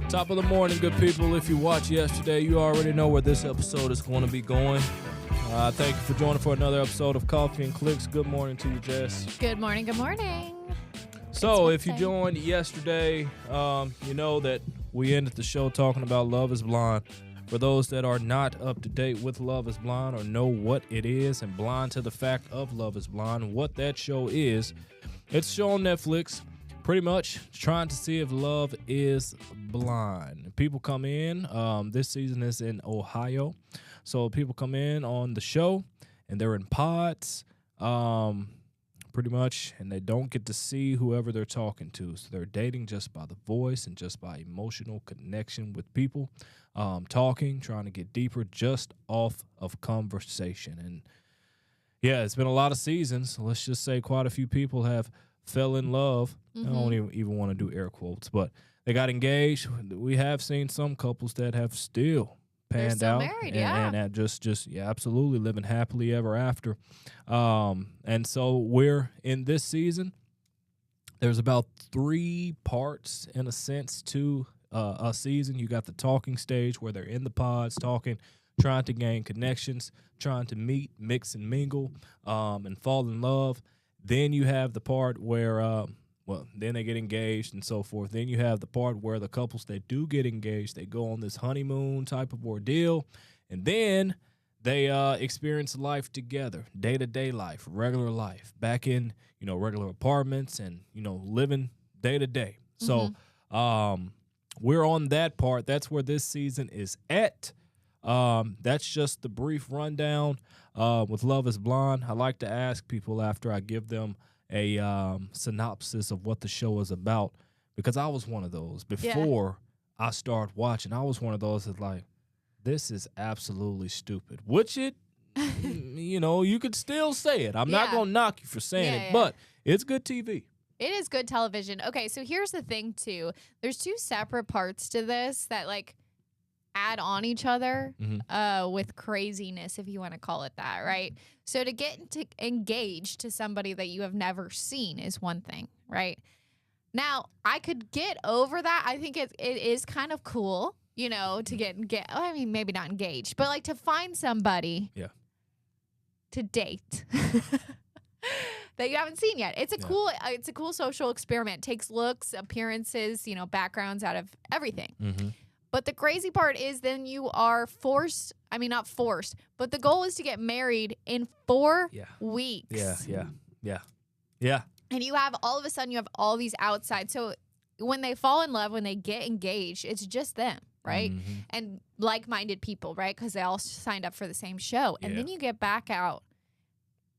Top of the morning, good people. If you watched yesterday, you already know where this episode is going to be going. Thank you for joining for another episode of Coffee and Clicks. Good morning to you, Jess. Good morning, good morning. So, if you joined yesterday, you know that we ended the show talking about Love is Blind. For those that are not up to date with Love is Blind or know what it is and blind to the fact of Love is Blind, what that show is, it's a show on Netflix. Pretty much trying to see if love is blind. People come in. This season is in Ohio. So people come in on the show and they're in pods pretty much, and they don't get to see whoever they're talking to. So they're dating just by the voice and just by emotional connection with people, talking, trying to get deeper just off of conversation. And yeah, it's been a lot of seasons. Let's just say quite a few people have fell in love. I don't even want to do air quotes, but they got engaged. We have seen some couples that have still panned out married, and just absolutely living happily ever after. And so we're in this season. There's about 3 parts in a sense to a season. You got the talking stage where they're in the pods talking, trying to gain connections, trying to meet, mix, and mingle, and fall in love. Then you have the part where, then they get engaged and so forth. Then you have the part where the couples that do get engaged, they go on this honeymoon type of ordeal, and then they experience life together, day-to-day life, regular life, back in, regular apartments and, living day-to-day. So we're on that part. That's where this season is at. That's just the brief rundown with Love is Blind. I like to ask people after I give them a synopsis of what the show is about, because I was one of those before I started watching. I was one of those that's like, this is absolutely stupid. Which it, you could still say it. I'm not going to knock you for saying it, but it's good TV. It is good television. Okay, so here's the thing, too. There's 2 separate parts to this that, add on each other with craziness, if you want to call it that, right? So to get engaged to somebody that you have never seen is one thing, right? Now, I could get over that. I think it is kind of cool, to get maybe not engaged, but to find somebody to date that you haven't seen yet. It's a cool social experiment. It takes looks, appearances, backgrounds out of everything. But the crazy part is then you are forced, not forced, but the goal is to get married in 4 weeks. Yeah. And you have, all of a sudden, you have all these outside. So when they fall in love, when they get engaged, it's just them, right? And like-minded people, right? Because they all signed up for the same show. And then you get back out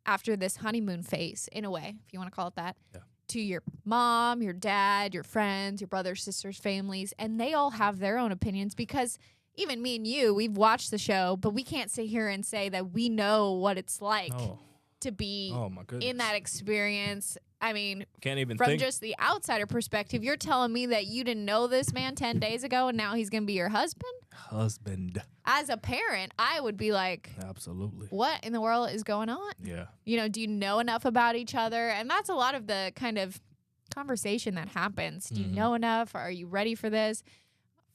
after this honeymoon phase, in a way, if you want to call it that. Yeah. To your mom, your dad, your friends, your brothers, sisters, families, and they all have their own opinions, because even me and you, we've watched the show, but we can't sit here and say that we know what it's like to be in that experience. Can't even from think. Just the outsider perspective, you're telling me that you didn't know this man 10 days ago and now he's going to be your husband? As a parent, I would be like, absolutely. What in the world is going on? Yeah. Do you know enough about each other? And that's a lot of the kind of conversation that happens. Do you know enough? Are you ready for this?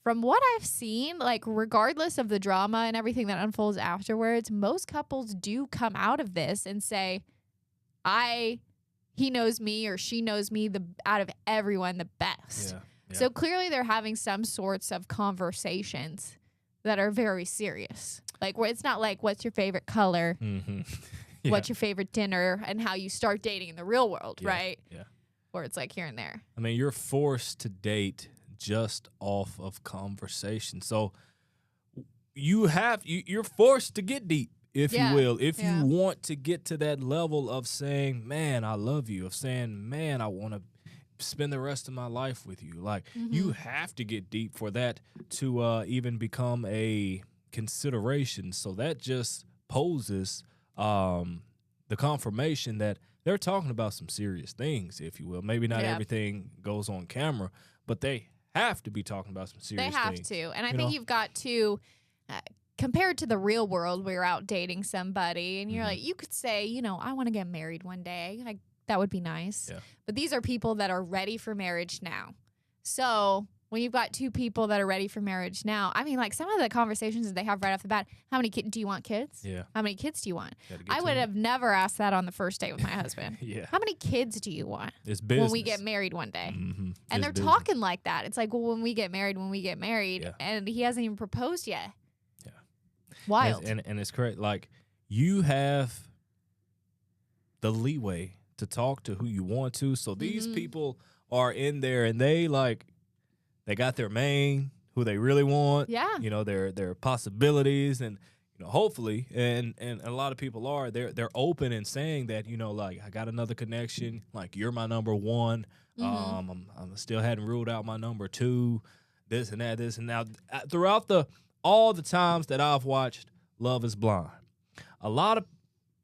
From what I've seen, regardless of the drama and everything that unfolds afterwards, most couples do come out of this and say, he knows me or she knows me out of everyone the best. Yeah. So clearly they're having some sorts of conversations that are very serious. Where it's not what's your favorite color, what's your favorite dinner, and how you start dating in the real world, right? Yeah. Where it's here and there. You're forced to date just off of conversation. So you're forced to get deep, if you will, if you want to get to that level of saying, man, I love you, of saying, man, I want to spend the rest of my life with you. You have to get deep for that to even become a consideration. So that just poses the confirmation that they're talking about some serious things, if you will. Maybe not everything goes on camera, but they have to be talking about some serious things. They have to. And I think you've got to, compared to the real world where you're out dating somebody and you're you could say, I want to get married one day. That would be nice. Yeah. But these are people that are ready for marriage now. So when you've got two people that are ready for marriage now, I mean, like some of the conversations that they have right off the bat, how many kids do you want kids? Yeah. How many kids do you want? Gotta get I to would it. have never asked that on the first date with my husband. Yeah. How many kids do you want It's business. when we get married one day? Mm-hmm. And they're talking like that. It's like, well, when we get married, Yeah. and he hasn't even proposed yet. Yeah. Wild. And it's correct. Like, you have the leeway to talk to who you want to. So these people are in there, and they got their main, who they really want. Yeah. You know, their possibilities, and hopefully, and a lot of people are, they're open and saying that, like, I got another connection, like, you're my number one. I'm still hadn't ruled out my number two, this and that, this and now. Throughout all the times that I've watched Love is Blind, a lot of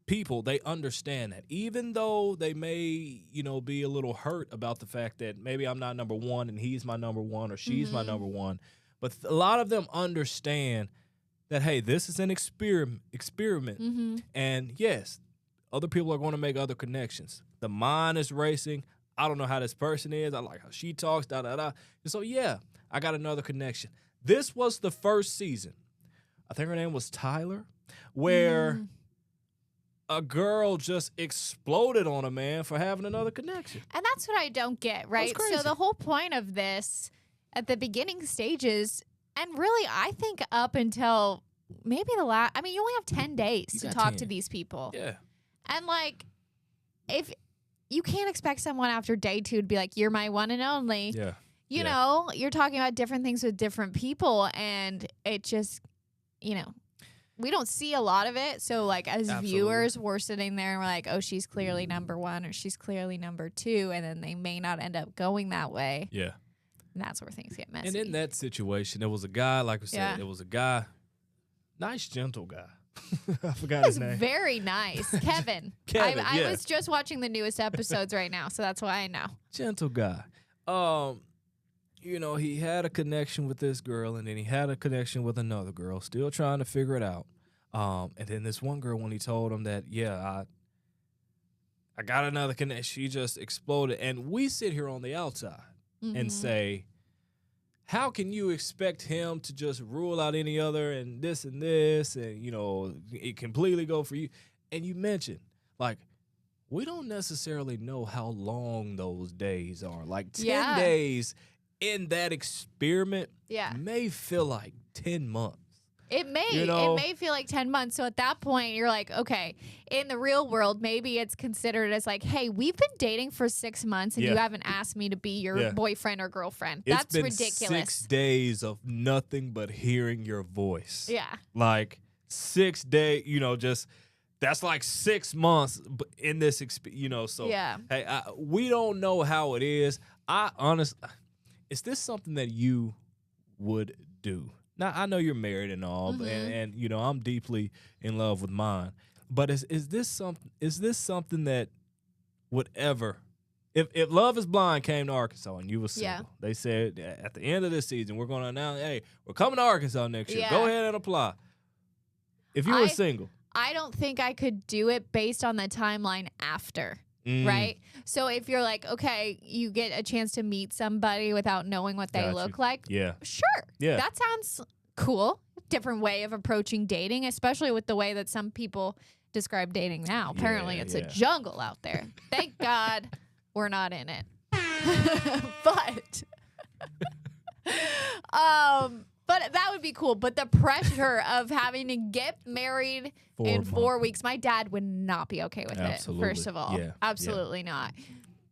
people, they understand that, even though they may, be a little hurt about the fact that maybe I'm not number one and he's my number one or she's my number one, but a lot of them understand that, hey, this is an experiment. And yes, other people are going to make other connections. The mind is racing. I don't know how this person is. I like how she talks, And so, yeah, I got another connection. This was the first season, I think her name was Tyler, where a girl just exploded on a man for having another connection. And that's what I don't get, right? So the whole point of this at the beginning stages, and really I think up until maybe you only have 10 days to talk to these people. Yeah. And like, if you can't expect someone after day 2 to be like, you're my one and only. Yeah. You know, you're talking about different things with different people, and it just, we don't see a lot of it. So, like, as viewers, we're sitting there and we're like, oh, she's clearly number one or she's clearly number 2. And then they may not end up going that way. Yeah. And that's where things get messy. And in that situation, there was a guy, like we said, there was a guy, nice, gentle guy. I forgot his name. Very nice. Kevin. I was just watching the newest episodes right now, so that's why I know. Gentle guy. He had a connection with this girl, and then he had a connection with another girl, still trying to figure it out. And then this one girl, when he told him that, I got another connection, she just exploded. And we sit here on the outside and say, how can you expect him to just rule out any other and this and it completely go for you? And you mentioned, like, we don't necessarily know how long those days are. Like 10 days in that experiment may feel like 10 months. It may. It may feel like 10 months. So at that point, you're like, okay, in the real world, maybe it's considered as like, hey, we've been dating for 6 months and you haven't asked me to be your boyfriend or girlfriend. That's ridiculous. 6 days of nothing but hearing your voice. Yeah. Like 6 days, just that's like 6 months in this, so hey, we don't know how it is. Is this something that you would do? Now, I know you're married and all, and I'm deeply in love with mine. But is this something that would ever, if Love is Blind came to Arkansas and you were single, they said at the end of this season we're going to announce, hey, we're coming to Arkansas next year. Go ahead and apply. If you were single, I don't think I could do it based on the timeline after. Right? So if you're like, okay, you get a chance to meet somebody without knowing what they look like. Yeah. Sure. Yeah. That sounds cool. Different way of approaching dating, especially with the way that some people describe dating now. Apparently it's a jungle out there. Thank God we're not in it. But that would be cool. But the pressure of having to get married in 4 weeks, my dad would not be okay with it, first of all. Yeah. Absolutely not.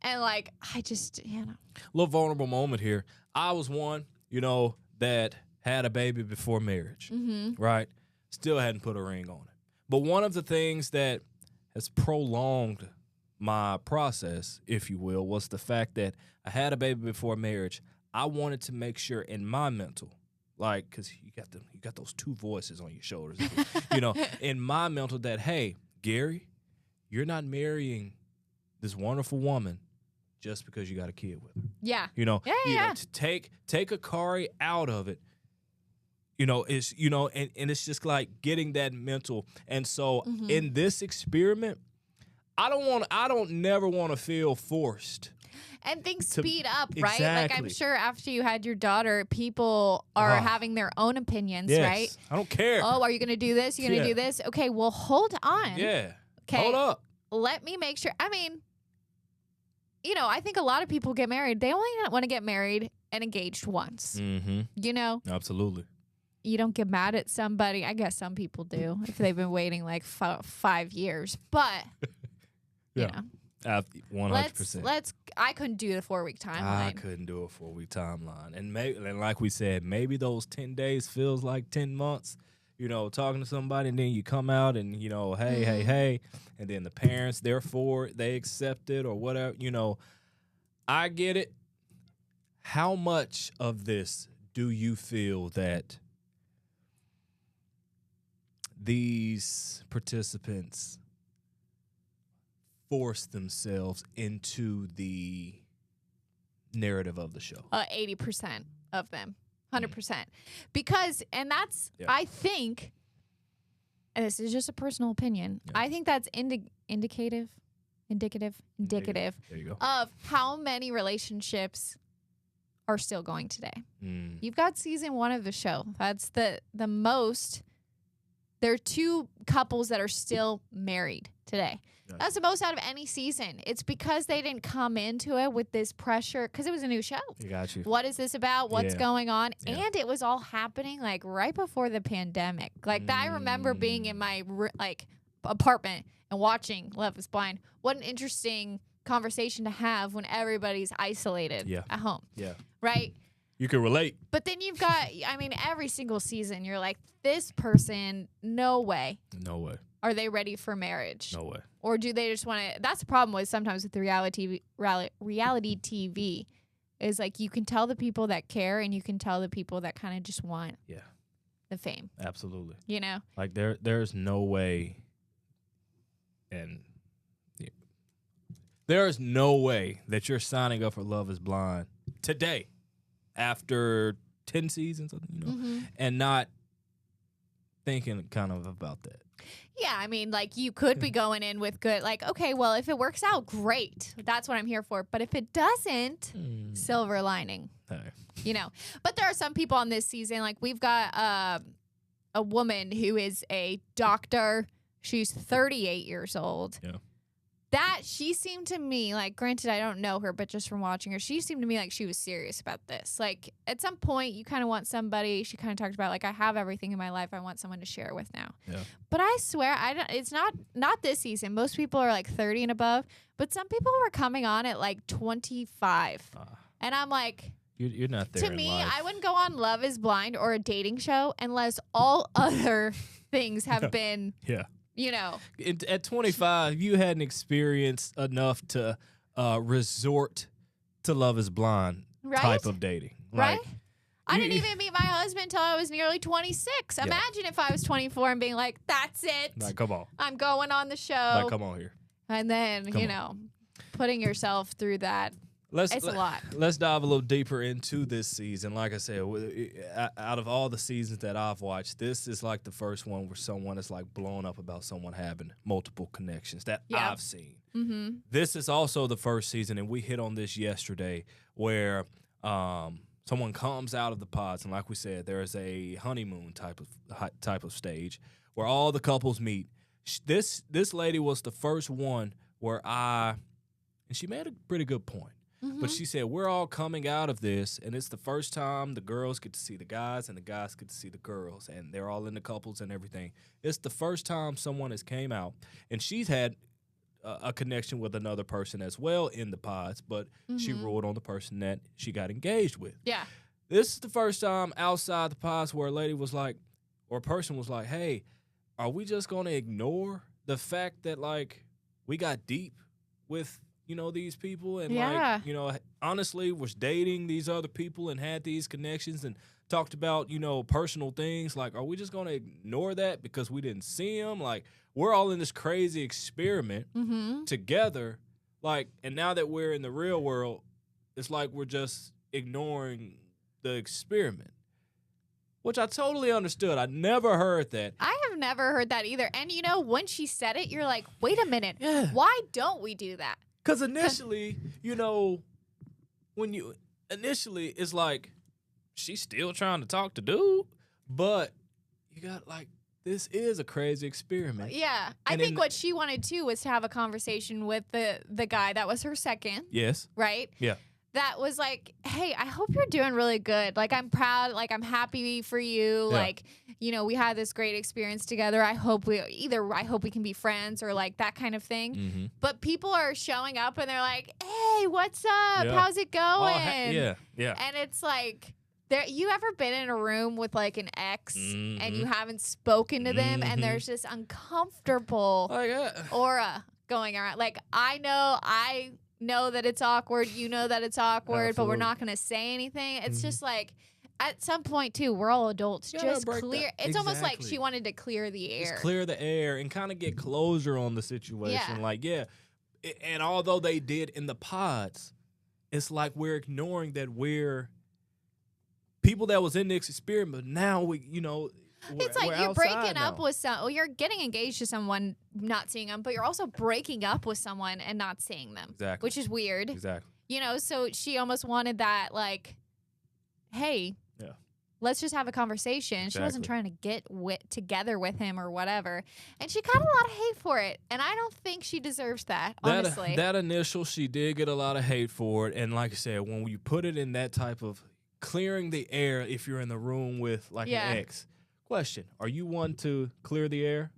And like, I just, A little vulnerable moment here. I was one, that had a baby before marriage, right? Still hadn't put a ring on it. But one of the things that has prolonged my process, if you will, was the fact that I had a baby before marriage. I wanted to make sure in my mental, like, because you got those two voices on your shoulders, in my mental that, hey, Gary, you're not marrying this wonderful woman just because you got a kid with her. Yeah. To take a Kari out of it, it's, and it's just like getting that mental. And so in this experiment, I don't never want to feel forced And things speed up, right? Exactly. Like, I'm sure after you had your daughter, people are having their own opinions, yes. right? I don't care. Oh, are you going to do this? You're going to do this? Okay, well, hold on. Yeah. Okay. Hold up. Let me make sure. I mean, you know, I think a lot of people get married. They only want to get married and engaged once. Mm-hmm. You know? Absolutely. You don't get mad at somebody. I guess some people do if they've been waiting like 5 years. But, you know. 100%. I couldn't do the 4-week timeline. I couldn't do a 4-week timeline. And like we said, maybe those 10 days feels like 10 months. You know, talking to somebody, and then you come out and, you know, hey, and then the parents, they're for it, they accept it or whatever. You know, I get it. How much of this do you feel that these participants force themselves into the narrative of the show? 80% of them. 100%. Because, and that's, I think, and this is just a personal opinion, I think that's indicative There you go. of how many relationships are still going today. You've got season 1 of the show. That's the most. There are 2 couples that are still married today. That's the most out of any season. It's because they didn't come into it with this pressure because it was a new show. You got you. What is this about? What's going on? Yeah. And it was all happening like right before the pandemic. Like I remember being in my apartment and watching Love is Blind. What an interesting conversation to have when everybody's isolated at home. Yeah. Right? You can relate. But then you've got, I mean, every single season, you're like, this person, no way. No way. Are they ready for marriage? No way. Or do they just want to? That's the problem with sometimes with the reality TV is like you can tell the people that care and you can tell the people that kind of just want the fame. Absolutely. You know? Like there's no way, and there is no way that you're signing up for Love is Blind today after 10 seasons, you know, and not thinking kind of about that. Yeah, I mean, like, you could be going in with good, like, okay, well, if it works out, great. That's what I'm here for. But if it doesn't, silver lining, you know. But there are some people on this season, like, we've got a woman who is a doctor. She's 38 years old. Yeah. That, she seemed to me, like, granted, I don't know her, but just from watching her, she seemed to me like she was serious about this. Like, at some point, you kind of want somebody, she kind of talked about, like, I have everything in my life I want someone to share with now. Yeah. But I swear, it's not this season. Most people are, like, 30 and above, but some people were coming on at, like, 25. And I'm like... You're not there. To me, I wouldn't go on Love is Blind or a dating show unless all other things have been... You know, at 25, you hadn't experienced enough to resort to Love is Blind type of dating. Right? I didn't even meet my husband until I was nearly 26. Imagine if I was 24 and being like, that's it. Like, come on. I'm going on the show. Like, come on here. And then, you know, putting yourself through that. It's a lot. Let's dive a little deeper into this season. Like I said, out of all the seasons that I've watched, this is like the first one where someone is like blown up about someone having multiple connections that I've seen. Mm-hmm. This is also the first season, and we hit on this yesterday, where someone comes out of the pods, and like we said, there is a honeymoon type of stage where all the couples meet. This lady was the first one where and she made a pretty good point. Mm-hmm. But she said, we're all coming out of this, and it's the first time the girls get to see the guys and the guys get to see the girls, and they're all in the couples and everything. It's the first time someone has came out, and she's had a connection with another person as well in the pods, but she ruled on the person that she got engaged with. Yeah. This is the first time outside the pods where a lady was like, or a person was like, hey, are we just going to ignore the fact that, like, we got deep with you know, these people and, like, you know, honestly was dating these other people and had these connections and talked about, you know, personal things. Like, are we just going to ignore that because we didn't see them? Like, we're all in this crazy experiment together. Like, and now that we're in the real world, it's like we're just ignoring the experiment, which I totally understood. I never heard that. I have never heard that either. And, you know, when she said it, you're like, wait a minute. Yeah. Why don't we do that? Because initially, you know, initially it's like she's still trying to talk to dude, but you got like this is a crazy experiment. Yeah. I think what she wanted too was to have a conversation with the guy that was her second. Yes. Right? Yeah. That was like, hey, I hope you're doing really good. Like, I'm proud. Like, I'm happy for you. Yeah. Like, you know, we had this great experience together. I hope we can be friends or like that kind of thing. Mm-hmm. But people are showing up and they're like, hey, what's up? Yeah. How's it going? Yeah. And it's like, you ever been in a room with like an ex and you haven't spoken to them and there's this uncomfortable aura going around? Like, I know that it's awkward. You know that it's awkward, but we're not going to say anything. It's just like, at some point, too, we're all adults. Just clear. It's almost like she wanted to clear the air. Just clear the air and kind of get closure on the situation. Yeah. And although they did in the pods, it's like we're ignoring that we're people that was in this experiment, but now it's like you're breaking up with you're getting engaged to someone, not seeing them, but you're also breaking up with someone and not seeing them. Exactly. Which is weird. Exactly. You know, so she almost wanted that, like, hey, let's just have a conversation. Exactly. She wasn't trying to get together with him or whatever. And she got a lot of hate for it. And I don't think she deserves that, honestly. That initial, she did get a lot of hate for it. And like I said, when you put it in that type of clearing the air, if you're in the room with like an ex. Question: are you one to clear the air?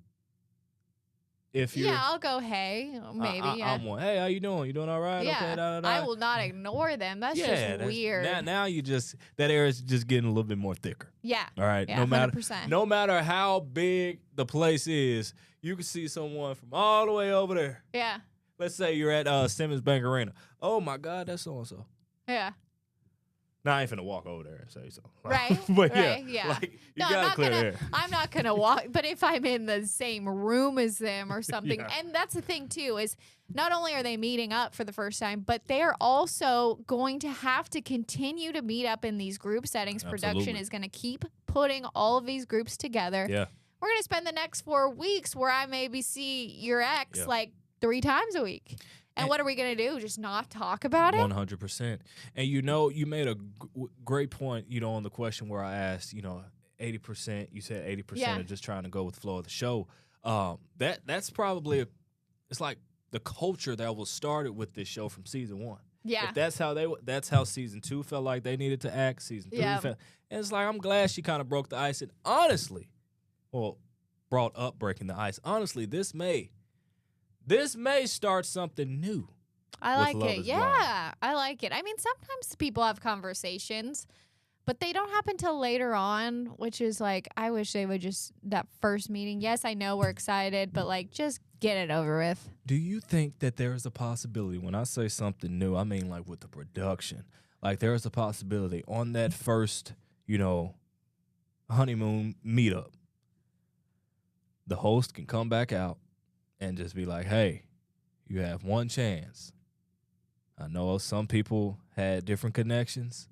If you're, I'll go. Hey, maybe. I'm one. Hey, how you doing? You doing all right? Yeah, okay, I will not ignore them. That's just weird. Now you just that air is just getting a little bit more thicker. Yeah. All right. Yeah, no matter how big the place is, you can see someone from all the way over there. Yeah. Let's say you're at Simmons Bank Arena. Oh my God, that's so and so. Yeah. Now I ain't finna walk over there and say so. Right. But right, like you gotta clear the air. I'm not gonna walk, but if I'm in the same room as them or something, Yeah. and that's the thing too, is not only are they meeting up for the first time, but they are also going to have to continue to meet up in these group settings. Absolutely. Production is gonna keep putting all of these groups together. Yeah. We're gonna spend the next 4 weeks where I maybe see your ex like 3 times a week. And what are we going to do? Just not talk about it? 100%. And you made a great point, on the question where I asked, 80%, you said 80% are just trying to go with the flow of the show. That's probably, it's like the culture that was started with this show from season 1. Yeah. If that's how season 2 felt like they needed to act. Season 3 felt, and it's like, I'm glad she kind of broke the ice. And honestly, brought up breaking the ice. Honestly, this may start something new. I like it. Yeah, I like it. I mean, sometimes people have conversations, but they don't happen till later on, which is like, I wish they would just, that first meeting. Yes, I know we're excited, but like, just get it over with. Do you think that there is a possibility, when I say something new, I mean like with the production, like there is a possibility on that first, honeymoon meetup, the host can come back out and just be like, hey, you have one chance. I know some people had different connections.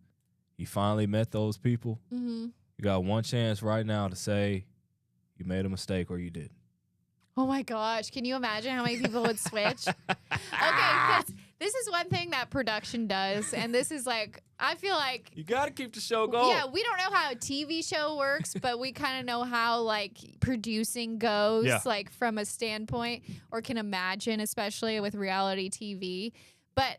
You finally met those people. Mm-hmm. You got one chance right now to say you made a mistake or you didn't. Oh, my gosh. Can you imagine how many people would switch? Okay, because this is one thing that production does, and this is like, I feel like... You got to keep the show going. Yeah, we don't know how a TV show works, but we kind of know how, like, producing goes, like, from a standpoint, or can imagine, especially with reality TV. But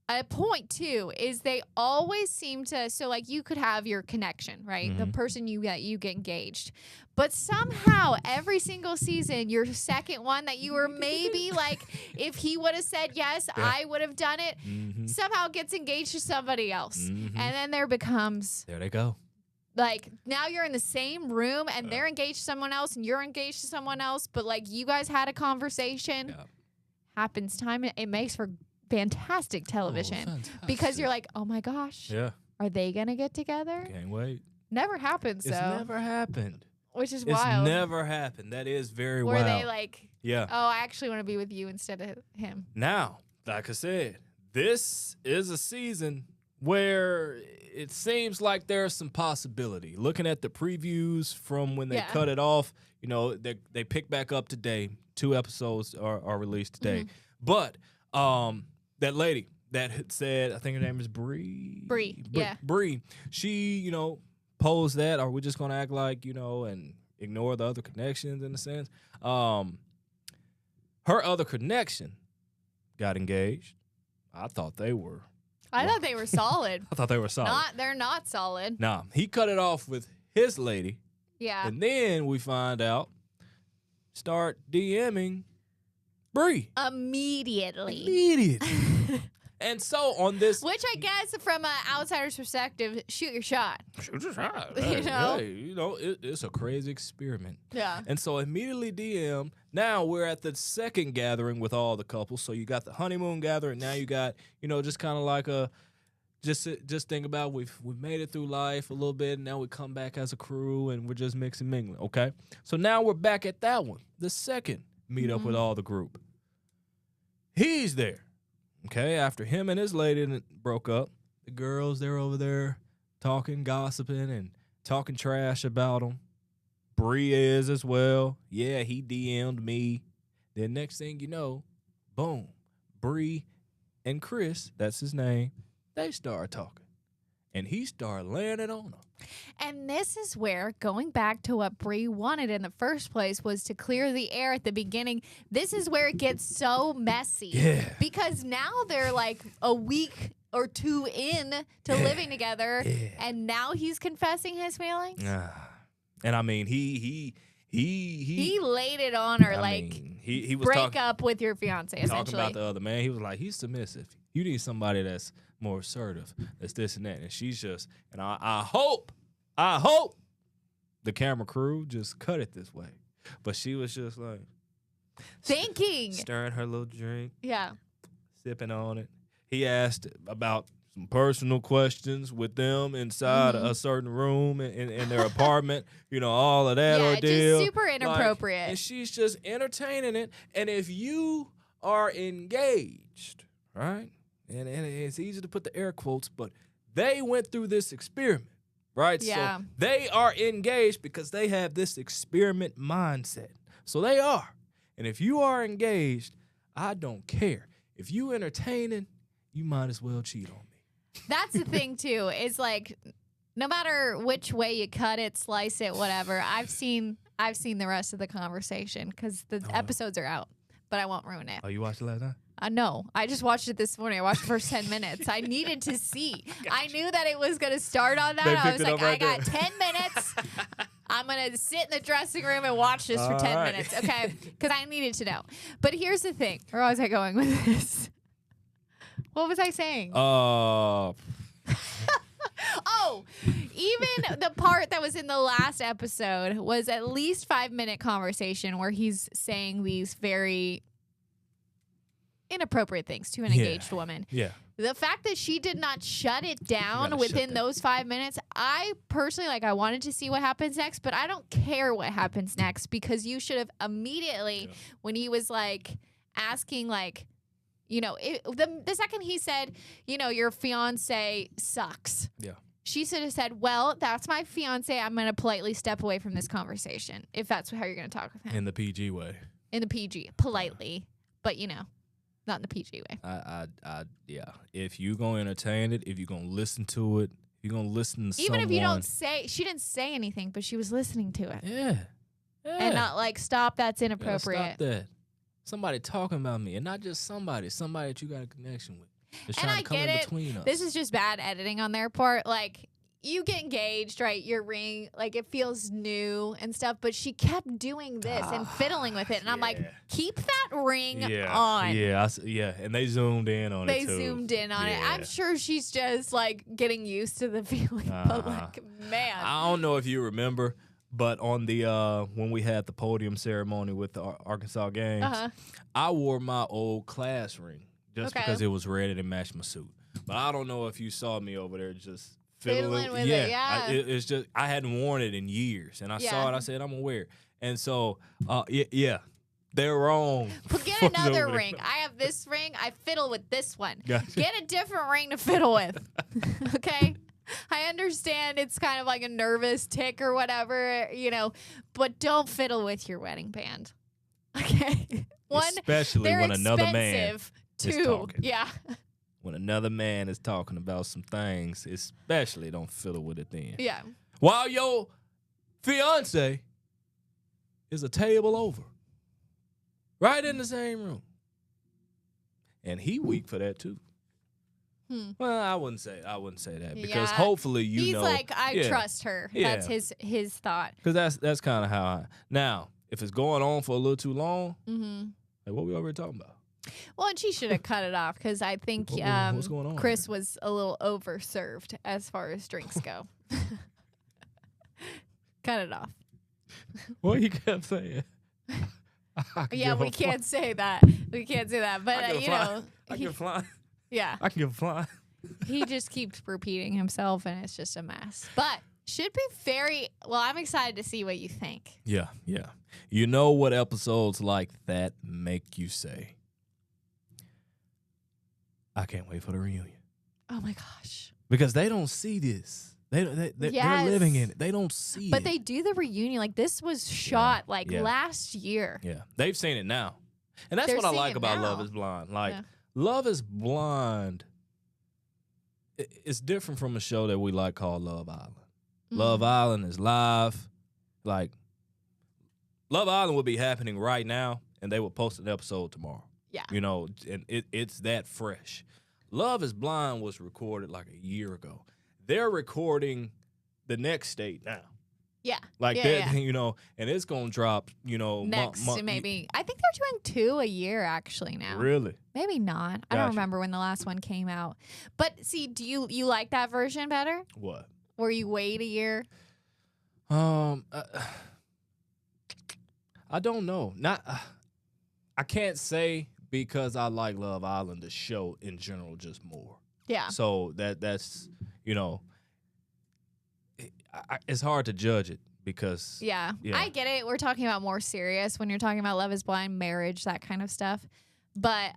a point, too, is they always seem to... So, like, you could have your connection, right? Mm-hmm. The person you get engaged. But somehow, every single season, your second one that you were maybe like, if he would have said yes, I would have done it, somehow gets engaged to somebody else. And then there becomes... There they go. Like, now you're in the same room, and they're engaged to someone else, and you're engaged to someone else, but, like, you guys had a conversation. Yeah. Happens time. It makes for fantastic television. Fantastic. Because you're like, oh, my gosh. Yeah. Are they going to get together? Can't wait. Never happened, so. It's never happened. Which is wild. It's never happened. That is very wild. Were they like, yeah, oh, I actually want to be with you instead of him? Now, like I said, this is a season where it seems like there's some possibility. Looking at the previews from when they cut it off, they pick back up today. 2 episodes are released today. But that lady that had said, I think her name is Bree. Yeah. Bree. She, posed that, are we just going to act like, and ignore the other connections in a sense? Her other connection got engaged. I thought they were. I thought they were solid. I thought they were solid. They're not solid. Nah, he cut it off with his lady. Yeah. And then we find out, start DMing Bree. Immediately. And so on this, which I guess from an outsider's perspective, shoot your shot. Shoot your shot. You know? Hey, it's a crazy experiment. Yeah. And so immediately DM. Now we're at the second gathering with all the couples. So you got the honeymoon gathering. Now you got, just kind of like just think about we've made it through life a little bit. And now we come back as a crew and we're just mixing mingling. Okay. So now we're back at that one. The second meet up with all the group. He's there. Okay, after him and his lady broke up, the girls, they're over there talking, gossiping, and talking trash about him. Bree is as well. Yeah, he DM'd me. Then next thing you know, boom, Bree and Chris, that's his name, they start talking. And he started laying it on them. And this is where, going back to what Bree wanted in the first place, was to clear the air at the beginning. This is where it gets so messy. Yeah. Because now they're like a week or two in to living together, and now he's confessing his feelings. And I mean, he laid it on her he was break up with your fiance, essentially. Talking about the other man. He was like, he's submissive. You need somebody that's more assertive. That's this and that. And she's just, and I hope the camera crew just cut it this way. But she was just like thinking, stirring her little drink. Yeah. Sipping on it. He asked about some personal questions with them inside a certain room in their apartment, all of that ordeal. Just super inappropriate. And she's just entertaining it. And if you are engaged, right? And it's easy to put the air quotes, but they went through this experiment, right? Yeah. So they are engaged because they have this experiment mindset. So they are. And if you are engaged, I don't care. If you entertaining, you might as well cheat on me. That's the thing, too, is like, no matter which way you cut it, slice it, whatever, I've seen the rest of the conversation because the episodes are out, but I won't ruin it. Oh, you watched it last night? No, I just watched it this morning. I watched the first 10 minutes. I needed to see. I knew that it was going to start on that. I was like, I got 10 minutes. I'm going to sit in the dressing room and watch this for 10 minutes. Okay. Because I needed to know. But here's the thing. Where was I going with this? What was I saying? Oh, even the part that was in the last episode was at least 5-minute conversation where he's saying these very inappropriate things to an engaged woman. Yeah. The fact that she did not shut it down within those 5 minutes, I personally, I wanted to see what happens next, but I don't care what happens next because you should have immediately, when he was asking the second he said, your fiance sucks. Yeah. She should have said, well, that's my fiance. I'm going to politely step away from this conversation if that's how you're going to talk with him. In the PG way. In the PG, politely, but not in the PG way. Yeah. If you gonna entertain it, if you gonna listen to it, if you gonna listen to even someone, if you don't say, she didn't say anything, but she was listening to it. Yeah. And not stop. That's inappropriate. Stop that. Somebody talking about me, and not just somebody that you got a connection with. Just and trying I to come get in it. Between us. This is just bad editing on their part. You get engaged, right? Your ring, it feels new and stuff, but she kept doing this and fiddling with it. And I'm like, keep that ring on. Yeah, and they zoomed in on it, too. They zoomed in on it. I'm sure she's just, getting used to the feeling. But, man. I don't know if you remember, but on the when we had the podium ceremony with the Arkansas games, I wore my old class ring just because it was red and it matched my suit. But I don't know if you saw me over there just fiddling with it. Yeah. It's just I hadn't worn it in years, and I saw it. I said I'm gonna wear it, and so they're wrong. But get another ring. I have this ring. I fiddle with this one. Gotcha. Get a different ring to fiddle with. Okay. I understand it's kind of like a nervous tick or whatever, but don't fiddle with your wedding band. Okay. Especially when another man. is 2. talking. Yeah. When another man is talking about some things, especially don't fiddle with it then. Yeah. While your fiance is a table over. Right in the same room. And he weak for that too. Well, I wouldn't say that because hopefully He's know. like, I trust her. Yeah. That's his thought. Because that's kind of how now, if it's going on for a little too long, like what we already talking about? Well, and she should have cut it off because I think what's going on Chris here? was a little overserved as far as drinks go. Cut it off. What he kept saying. Yeah, we can't say that. We can't say that. But, I can fly. Yeah. I can get fly. He just keeps repeating himself, and it's just a mess. But should be very well. I'm excited to see what you think. Yeah. You know what episodes like that make you say, I can't wait for the reunion. Oh my gosh. Because they don't see this. They're living in it. They don't see it. But they do the reunion. Like, this was shot last year. Yeah. They've seen it now. And that's They're what I seeing like it about now. Love is Blind. Like, Love is Blind, it's different from a show that we like called Love Island. Love Island is live. Like, Love Island would be happening right now, and they would post an episode tomorrow. Yeah. You know, and it's that fresh. Love is Blind was recorded like a year ago. They're recording the next state now. Yeah. Like that, you know, and it's going to drop, you know. Next, maybe. I think they're doing 2 a year actually now. Really? Maybe not. I don't remember when the last one came out. But see, do you like that version better? What? Where you wait a year? I don't know. I can't say because I like Love Island, the show in general, just more. Yeah. So that's, you know, it's hard to judge it because. Yeah, I get it. We're talking about more serious when you're talking about Love is Blind, marriage, that kind of stuff. But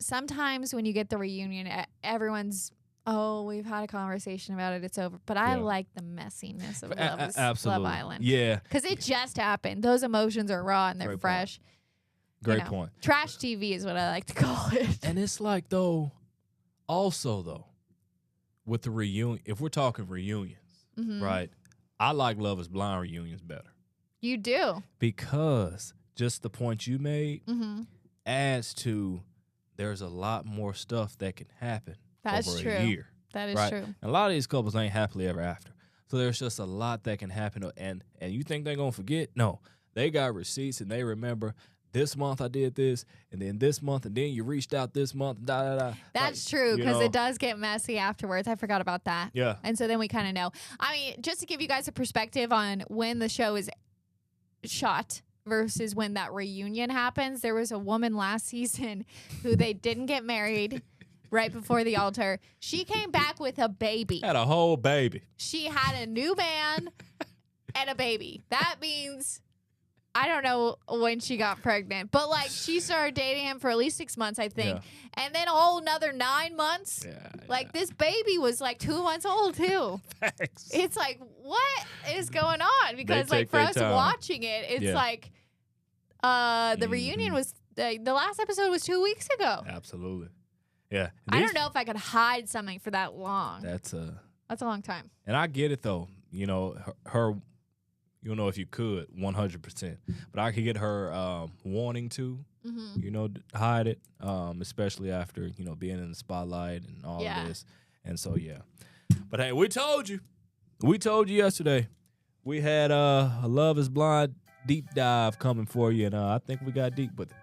sometimes when you get the reunion, everyone's, we've had a conversation about it. It's over. But I like the messiness of Love Island. Yeah. Because it just happened. Those emotions are raw and they're Great fresh. Great point. Trash TV is what I like to call it. And it's like, though, also, though, with the reunion, if we're talking reunions, right, I like Love is Blind reunions better. You do. Because just the point you made adds to there's a lot more stuff that can happen over a year. That is true. And a lot of these couples ain't happily ever after. So there's just a lot that can happen. And you think they're going to forget? No. They got receipts and they remember this month I did this, and then this month, and then you reached out this month, That's true, because it does get messy afterwards. I forgot about that. Yeah. And so then we kind of know. I mean, just to give you guys a perspective on when the show is shot versus when that reunion happens, there was a woman last season who they didn't get married right before the altar. She came back with a baby. Had a whole baby. She had a new man and a baby. That means... I don't know when she got pregnant, but like she started dating him for at least 6 months, I think. Yeah. And then a whole another 9 months. Yeah, like this baby was like 2 months old too. Thanks. It's like, what is going on? Because like for us watching it, it's like the reunion was, the last episode was 2 weeks ago. Absolutely. Yeah. I don't know if I could hide something for that long. That's a long time. And I get it though. You know, her you don't know if you could 100%, but I could get her wanting to, you know, hide it, especially after, you know, being in the spotlight and all of this. And so, yeah. But, hey, we told you. We told you yesterday. We had a Love is Blind deep dive coming for you, and I think we got deep with it.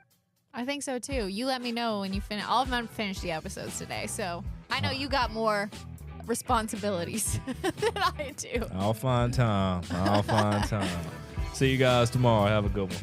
I think so, too. You let me know when you finish. All of them finished the episodes today, so I know you got more responsibilities than I do. I'll find time. See you guys tomorrow. Have a good one.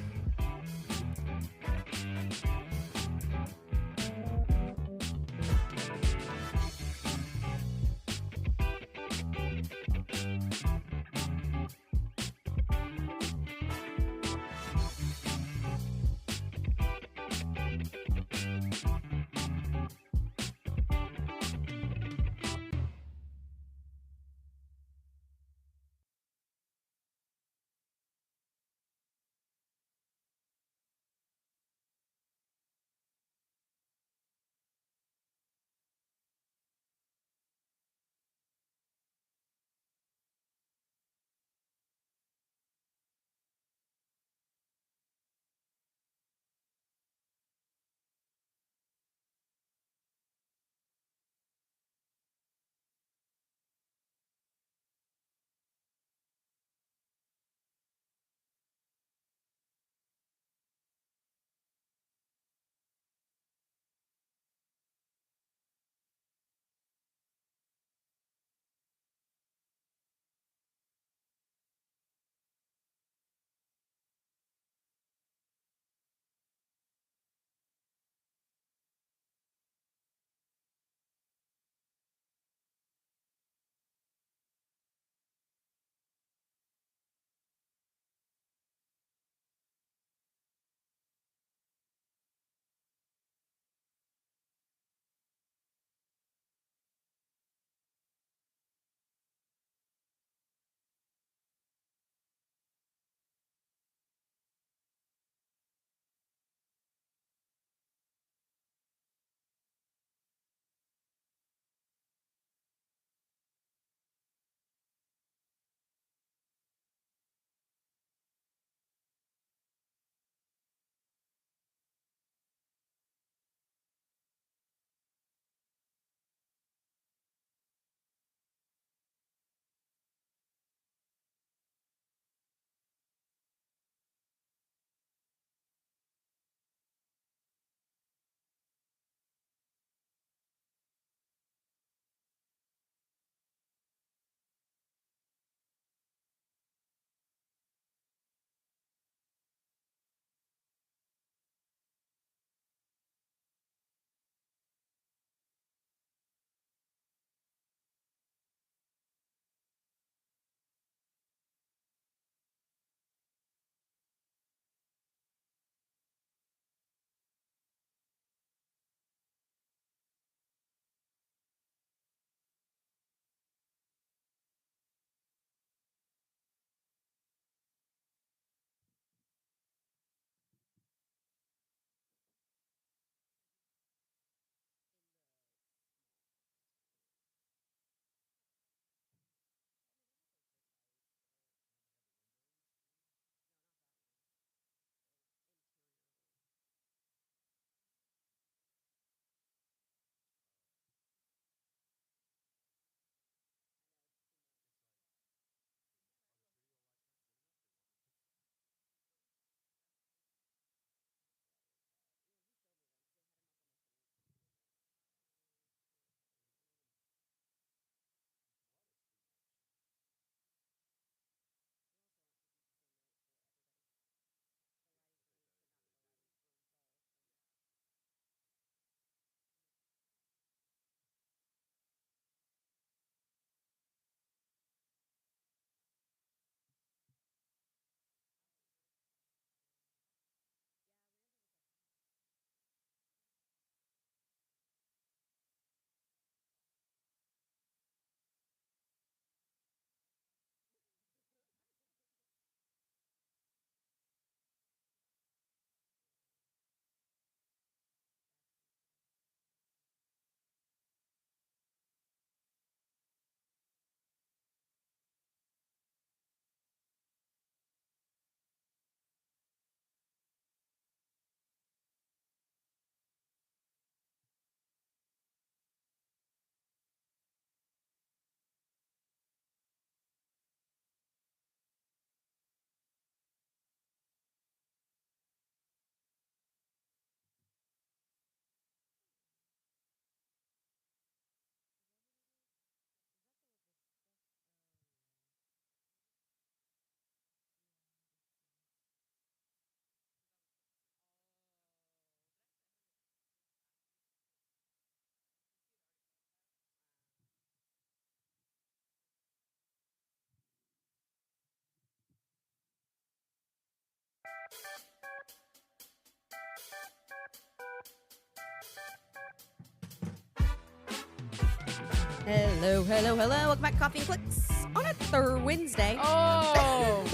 Hello. Welcome back to Coffee and Clicks on a third Wednesday. Oh.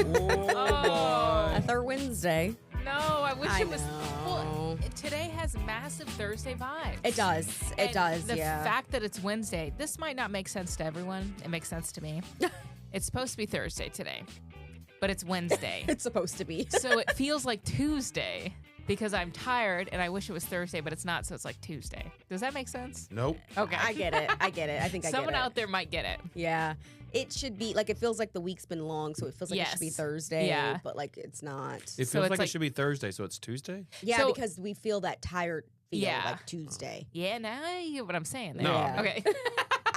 A third Wednesday. No, I wish I it was. Well, know. today has massive Thursday vibes. It does. It And does. The Yeah. fact that it's Wednesday, this might not make sense to everyone. It makes sense to me. It's supposed to be Thursday today, but it's Wednesday. It's supposed to be. So it feels like Tuesday because I'm tired and I wish it was Thursday, but it's not. So it's like Tuesday. Does that make sense? Nope. Okay. I get it. I think I Someone get it. out there might get it. Yeah. It should be like it feels like the week's been long, so it feels like it should be Yes. Thursday. Yeah. But like it's not. It So feels it's like like- it should be Thursday, so it's Tuesday? Yeah, So- because we feel that tired feel Yeah. like Tuesday. Yeah, now you get what I'm saying there. No. Yeah. Okay.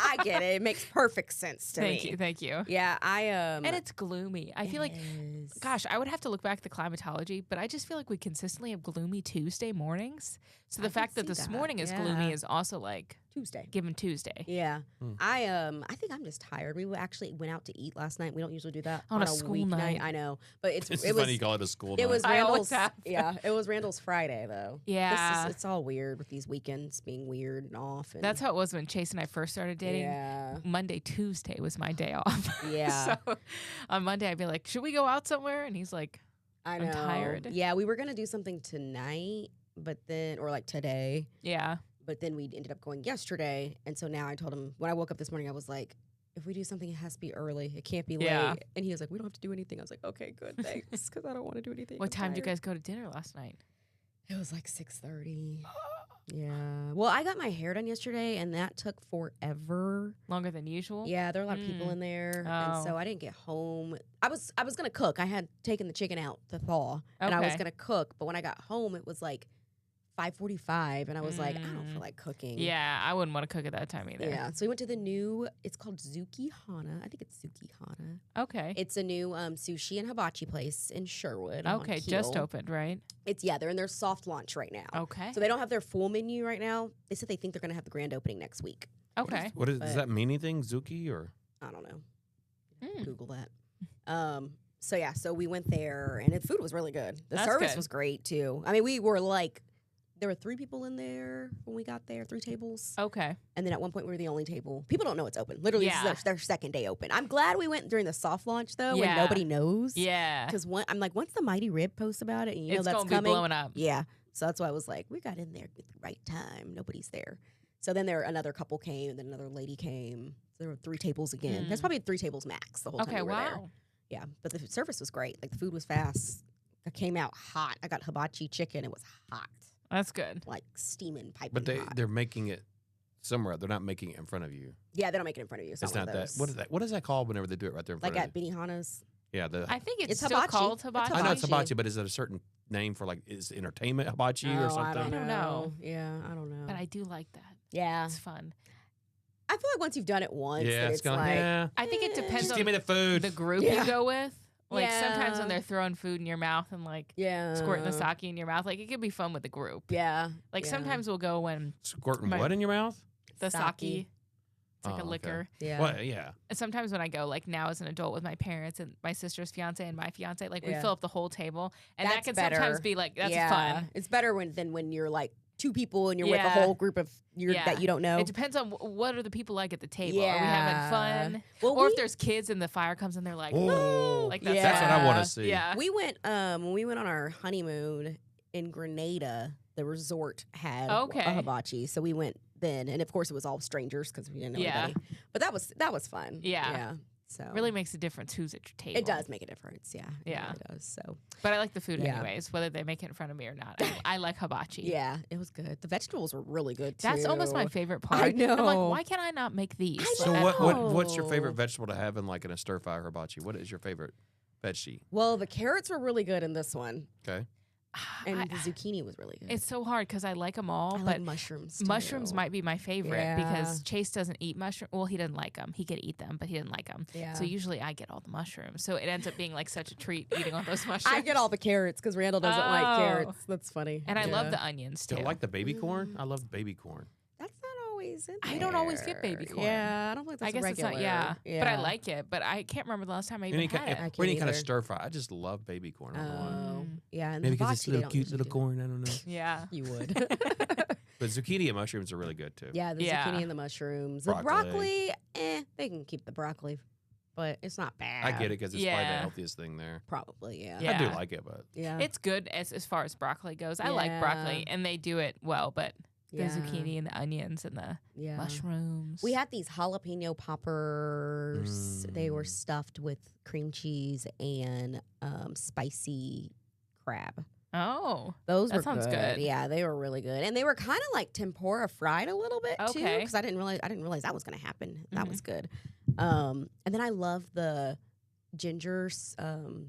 I get it. It makes perfect sense to me. Thank you. Yeah, And it's gloomy. I feel like, gosh, I would have to look back at the climatology, but I just feel like we consistently have gloomy Tuesday mornings. So the I fact can that see this that, morning is yeah. gloomy is also like Tuesday. given Tuesday. Yeah. Hmm. I think I'm just tired. We actually went out to eat last night. We don't usually do that On a a school weeknight. night. I know. But It's it funny was you call it a school it night. was I Randall's always have. yeah, it was Randall's Friday though. Yeah. It's all weird with these weekends being weird and off and That's how it was when Chase and I first started dating. Yeah. Monday, Tuesday was my day off. Yeah. So on Monday, I'd be like, should we go out somewhere? And he's like, I I'm know. tired. Yeah, we were gonna do something tonight, but then or like today. yeah. But then we ended up going yesterday. And so now I told him when I woke up this morning, I was like, if we do something, it has to be early. It can't be Yeah. late. And he was like, we don't have to do anything. I was like, okay, good, thanks. Because I don't want to do anything. What I'm time did you tired. guys go to dinner last night? It was like 6:30. Yeah. Well, I got my hair done yesterday, and that took forever. Longer than usual? Yeah, there were a lot of people Mm. in there, and so Oh. I didn't get home. I was gonna cook. I had taken the chicken out to thaw, and I was Okay. gonna cook. But when I got home, it was like 5:45, and I was like, I don't Mm. feel like cooking. Yeah, I wouldn't want to cook at that time either. Yeah. So we went to the new. It's called Zukihana. I think it's Zukihana. Okay. It's a new sushi and hibachi place in Sherwood. on Okay, just Keel. opened, right? They're in their soft launch right now. Okay. So they don't have their full menu right now. They said they think they're going to have the grand opening next week. Okay. What is, But- does that mean anything, Zuki? Or I don't know. Mm. Google that. So yeah, so we went there and the food was really good. The That's service good. was great too. I mean, we were like, there were 3 people in there when we got there, 3 tables. Okay. And then at one point we were the only table. People don't know it's open. Literally, Yeah. this is their second day open. I'm glad we went during the soft launch though, when Yeah. nobody knows. Yeah. Because I'm like, once the Mighty Rib posts about it, and you know It's that's going to be coming. blowing up. Yeah. So that's why I was like, we got in there at the right time. Nobody's there. So then another couple came, and then another lady came. So there were 3 tables again. There's Mm. probably 3 tables max the whole time Okay, we were there. wow. Yeah, but the service was great. Like the food was fast. I came out hot. I got hibachi chicken. It was hot, That's good. like steaming, piping but hot. they're making it somewhere. They're not making it in front of you. Yeah, they don't make it in front of you. It's, It's not not one of that. those. What is that? What is that called whenever they do it right there in Like front at of you? Benihana's. Yeah, I think it's It's still hibachi. called It's hibachi. I know it's hibachi. hibachi, but is it a certain name for like is entertainment hibachi or Oh, something? I don't don't know. know. Yeah, I don't know. But I do like that. yeah, It's fun. I feel like once you've done it once, Yeah, then it's it's gonna. like Yeah, I think it Eh. depends just on give me the food. the group Yeah. you go with. Like sometimes when Yeah. they're throwing food in your mouth and like yeah, squirting the sake in your mouth, like it could be fun with the group. Yeah, Like yeah. sometimes we'll go when Squirting My- what in your mouth? the sake, Sake. it's like Oh, a okay. liquor. Yeah. Well, yeah. And sometimes when I go, like now as an adult with my parents and my sister's fiance and my fiance, like we Yeah. fill up the whole table, and that That's can better. sometimes be like that's yeah. fun. It's better than when you're like 2 people and you're with a Yeah. whole group of Yeah. that you don't know. It depends on what are the people like at the table. Are we Yeah. having fun? Well, Or we- if there's kids and the fire comes and they're like, Oh, like that's, Yeah. That's what I want Yeah. to see. Yeah. We went when we went on our honeymoon in Grenada. The resort had Okay. a hibachi, so we went then, and of course it was all strangers because we didn't know Yeah. anybody. But that was fun. Yeah. yeah. So really makes a difference who's at your table. it does make a difference. Yeah, Yeah. it does. So But I like the food Yeah. anyways, whether they make it in front of me or not. I like hibachi. yeah, it was good. The vegetables were really good too. That's almost my favorite part. I I'm like, know. why can't I not make these? I So at what's your know. favorite vegetable to have in like in a stir fry hibachi? What is your favorite veggie? Well, the carrots were really good in this one, Okay. and I- the zucchini was really good. it's so hard because I like them all, I but like mushrooms. mushrooms too. might be my favorite Yeah. because Chase doesn't eat mushrooms. Well, he doesn't like them. He could eat them, but he didn't like them. Yeah. So usually I get all the mushrooms. So it ends up being like such a treat eating all those mushrooms. I get all the carrots because Randall doesn't like Oh. carrots. That's funny. and I love Yeah. the onions Do too. you like the baby corn? I love baby corn. That's not always in there. I don't always get baby corn. Yeah, I don't think that's I guess regular. it's not. Yeah, but I like it. But I can't remember the last time I even Any had kind, it. I can't or any kind of either. stir fry. I just love baby corn. I don't know why. Oh, Mm. yeah. And Maybe the because it's hibachi, they little don't cute usually little do. corn. I don't know. Yeah. You would. But zucchini and mushrooms are really good too. Yeah, the Yeah. zucchini and the mushrooms. Broccoli. The broccoli, they can keep the broccoli, but it's not bad. I get it because it's probably the Yeah. healthiest thing there. Probably, yeah. Yeah. I do like it, but Yeah. It's good as far as broccoli goes. I like broccoli, Yeah. and they do it well, but the Yeah. zucchini and the onions and the Yeah. mushrooms. We had these jalapeno poppers. They were stuffed with cream cheese and spicy crab. Oh. Those That were sounds good. Yeah, they were really good, and they were kind of like tempura fried a little bit too. Okay. Because I didn't realize that was going to happen. That Mm-hmm. was good. And then I love the ginger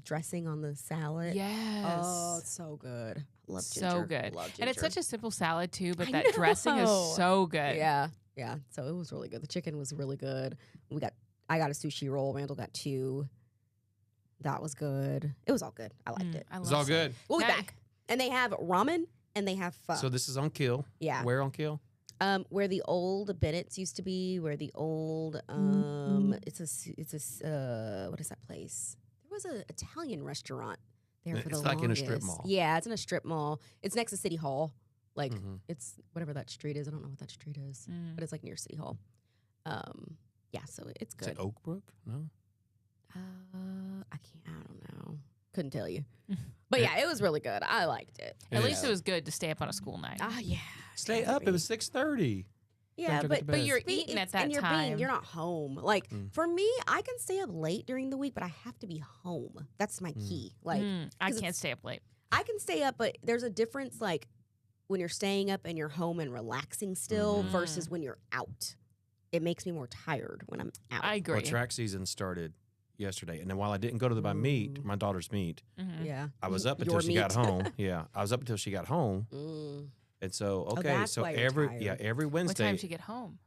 dressing on the salad. Yes. Oh, it's so good. Love ginger. so good. Love ginger. And it's such a simple salad too, but I that dressing is know. so good. Yeah. So it was really good. The chicken was really good. I got a sushi roll. Randall got 2. That was good. It was all good. I liked it. I it's love all good. We'll be Now- back. And they have ramen and they have pho. So this is on Kill. yeah. Where on Kill? Where the old Bennett's used to be, where the old it's a what is that place? There was an Italian restaurant there for the It's like in a strip longest. mall. Yeah, it's in a strip mall. It's next to City Hall. Like Mhm. it's whatever that street is. I don't know what that street is, Mm. but it's like near City Hall. Yeah, so it's Is good. it Oakbrook? No. I don't know. Couldn't tell you. But yeah, it was really good. I liked it. At Yeah. least it was good to stay up on a school night. Yeah. Stay up. It was 6:30. Yeah, Don't but get to but bed. you're Be- eating it's- at that and you're time. you're not home. Like Mm. for me, I can stay up late during the week, but I have to be home. That's my key. Like I 'cause can't it's- stay up late. I can stay up, but there's a difference. Like when you're staying up and you're home and relaxing still Mhm. versus when you're out. It makes me more tired when I'm out. I agree. Well, track season started yesterday, and then while I didn't go to my daughter's meet, Mhm. Yeah, I was up Your until she got meat. home. Yeah, I was up until she got home, Mm. and so okay, that's so why you're every tired. every What Wednesday, time did you get home?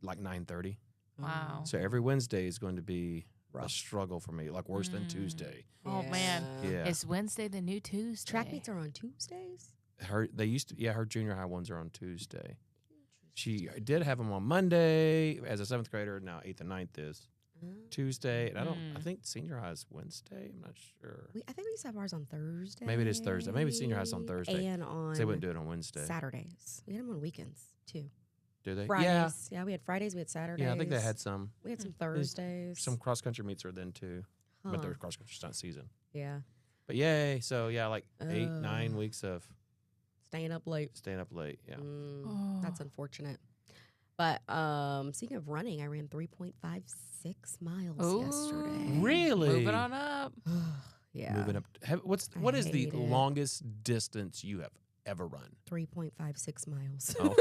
like 9:30. Wow. So every Wednesday is going to be a Rough. struggle for me, like worse than Tuesday. Oh, man. Yeah, Is Wednesday the new Tuesday? Track meets are on Tuesdays. her junior high ones are on Tuesday. She did have them on Monday as a 7th grader. Now 8th and 9th is Tuesday, and I Mm. think senior high is Wednesday. I'm not sure. I think we used to have ours on Thursday. Maybe it is Thursday. Maybe senior high's on Thursday. And on 'Cause they wouldn't do it on Wednesday. Saturdays. We had them on weekends too. Do they? Fridays. Yeah, we had Fridays. We had Saturdays. Yeah, I think they had some. We had some Thursdays. Some cross country meets are then too, but Huh. their cross country's not season. Yeah. But yay! So yeah, like 8-9 Uh. weeks of Staying up late. staying up late. Yeah. That's unfortunate. But speaking of running, I ran 3.56 miles yesterday. Really? Moving on up. Yeah. Moving up. What I is the hate it. longest distance you have ever run? 3.56 miles. Oh.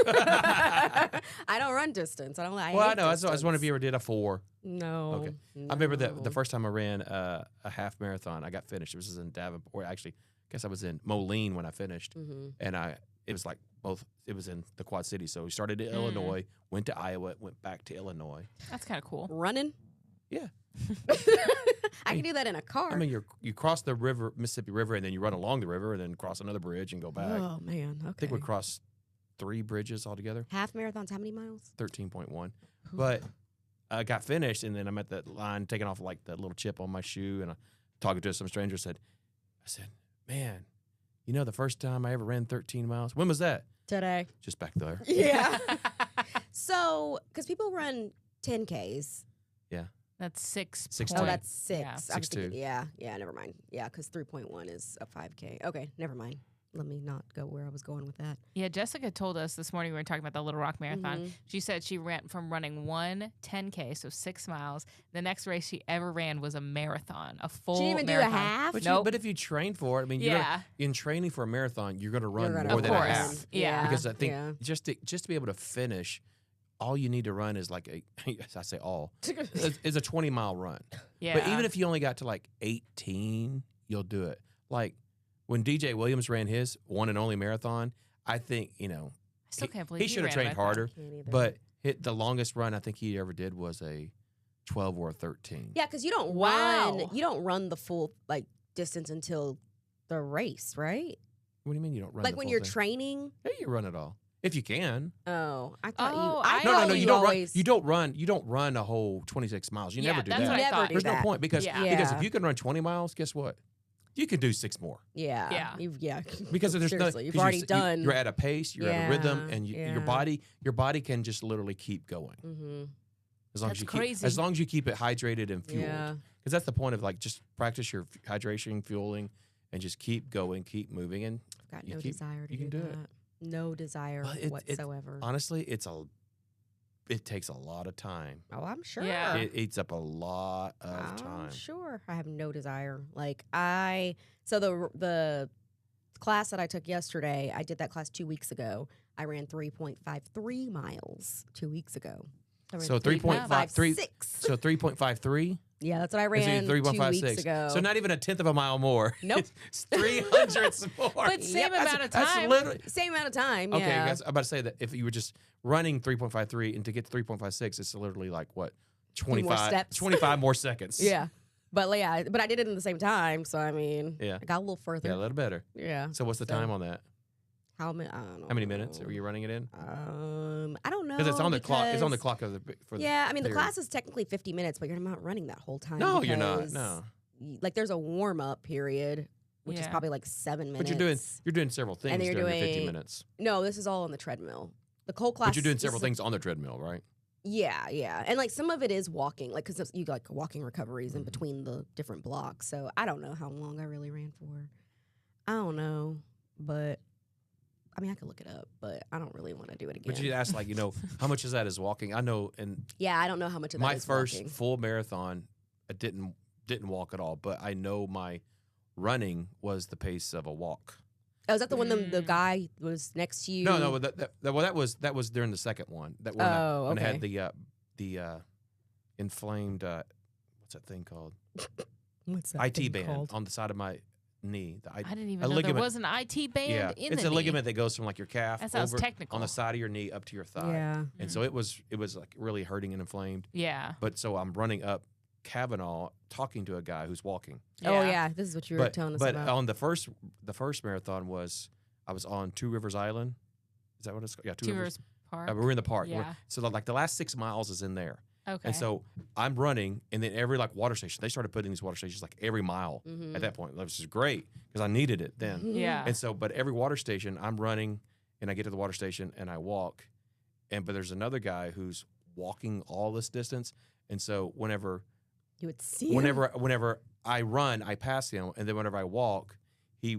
I don't run distance. I don't. I Well, I hate know. I just wonder if distance. you ever did a 4. No. Okay. I remember the no. first time I ran a half marathon. I got finished. It was in Davenport. Or actually, I guess I was in Moline when I finished, Mhm. and it was like both. It was in the Quad Cities. So we started in Illinois, went to Iowa, went back to Illinois. That's kind of cool. Running. Yeah. I can do that in a car. I mean, you cross the river, Mississippi River, and then you run along the river, and then cross another bridge and go back. oh man. Okay. I think we crossed 3 bridges altogether, half marathons. How many miles? 13.1. But I got finished, and then I'm at the line taking off like the little chip on my shoe, and I talking to some stranger I said, man, you know the first time I ever ran 13 miles? When was that? Today. Just back there. Yeah. So, because people run 10Ks. That's 6. 6'2". Oh, point- that's 6. Yeah. I was 6'2". thinking- Yeah, never mind. Yeah, because 3.1 is a 5K. Okay, never mind. Let me not go where I was going with that. Yeah, Jessica told us this morning we were talking about the Little Rock Marathon. Mhm. She said she ran from running 1 10K, so 6 miles. The next race she ever ran was a marathon, a full She didn't even marathon. do a half? But, Nope. but if you train for it, I mean, Yeah. in training for a marathon, you're going to run You're gonna more Of than a course. half. Yeah. Because I think Yeah. just to be able to finish, all you need to run is like I say all, is a 20-mile run. Yeah. But even if you only got to like 18, you'll do it. Like when DJ Williams ran his one and only marathon, I think, I still can't believe he should have ran a trained marathon. harder. Can't either. But the longest run I think he ever did was a 12 or a 13. Yeah, because you don't Wow. run. You don't run the full distance until the race, right? What do you mean you don't run? Like the when full you're thing? training. Yeah, you run it all if you can. Oh, I thought Oh, you. I No, thought you don't always, run. You don't run a whole 26 miles. You Yeah, never do that's that. what I Never thought. do There's no that. point because Yeah. because Yeah. if you can run 20 miles, guess what? you can do 6 more. Yeah. Yeah. Yeah. Because there's no, Seriously, you've 'cause already you're, done. You're at a pace, you're at a rhythm, Yeah, and yeah. your body can just literally keep going Mm-hmm. as long That's as you crazy. keep as long as you keep it hydrated and fueled. Yeah. Because that's the point of like just practice your hydration, fueling, and just keep going, keep moving, and I've got You no keep- desire to you can do it. that. No desire Well, it- whatsoever. honestly, it takes a lot of time. Oh, I'm sure. Yeah. It eats up a lot of I'm time. sure. I have no desire. Like so the class that I took yesterday, I did that class 2 weeks ago. I ran 3.53 miles 2 weeks ago. I ran So 3.53. 3.56. So 3.53. Yeah, that's what I Is ran it 2 weeks 3.56? ago. So not even a tenth of a mile more. Nope. It's 300 more. But same amount of That's time. literally. Same amount of time. Okay, yeah. guys, I'm about to say that if you were just running 3.53 and to get to 3.56, it's literally like what? more 25 steps. 25 more seconds. Yeah. But but I did it in the same time, so I mean, Yeah. I got a little further. Yeah, a little better. Yeah. So what's the So- time on that? How many? I don't know. How many minutes are you running it in? I don't know. Because it's on the clock. It's on the because- clock of the for the Yeah, I mean, the period. class is technically 50 minutes, but you're not running that whole time. No, you're not. because No. Like, there's a warm up period, which is Yeah. probably like 7 minutes. But you're doing several things then you're during the 50 doing- minutes. No, this is all on the treadmill. The whole class. But you're doing this several is- things on the treadmill, right? Yeah, yeah, and like some of it is walking, like because you like walking recoveries Mm-hmm. in between the different blocks. So I don't know how long I really ran for. I don't know, but I mean I could look it up, but I don't really want to do it again. But you asked like, how much is that is walking? I know, and Yeah, I don't know how much of that my is first walking. full marathon, I didn't walk at all, but I know my running was the pace of a walk. Oh, is that the one the guy was next to you? No, that was during the second one. That one Oh, when I had okay. the inflamed what's that thing called? What's IT band on the side of my knee. I didn't even a know ligament. there was an IT band Yeah, in it's the a knee. ligament that goes from like your calf That sounds over technical. on the side of your knee up to your thigh. Yeah. And so it was like really hurting and inflamed. Yeah. But so I'm running up Kavanaugh talking to a guy who's walking. Oh yeah, this is what you were But telling us but about. on the first marathon I was on Two Rivers Island. Is that what it's called? Yeah, Two Rivers Park. we were in the park. Yeah. So like the last 6 miles is in there. Okay. And so I'm running, and then every like water station, they started putting these water stations like every mile Mhm. at that point, which is great because I needed it then. yeah. And so, but every water station, I'm running, and I get to the water station, and I walk, but there's another guy who's walking all this distance, and so whenever You would see him. whenever I run, I pass him, and then whenever I walk, he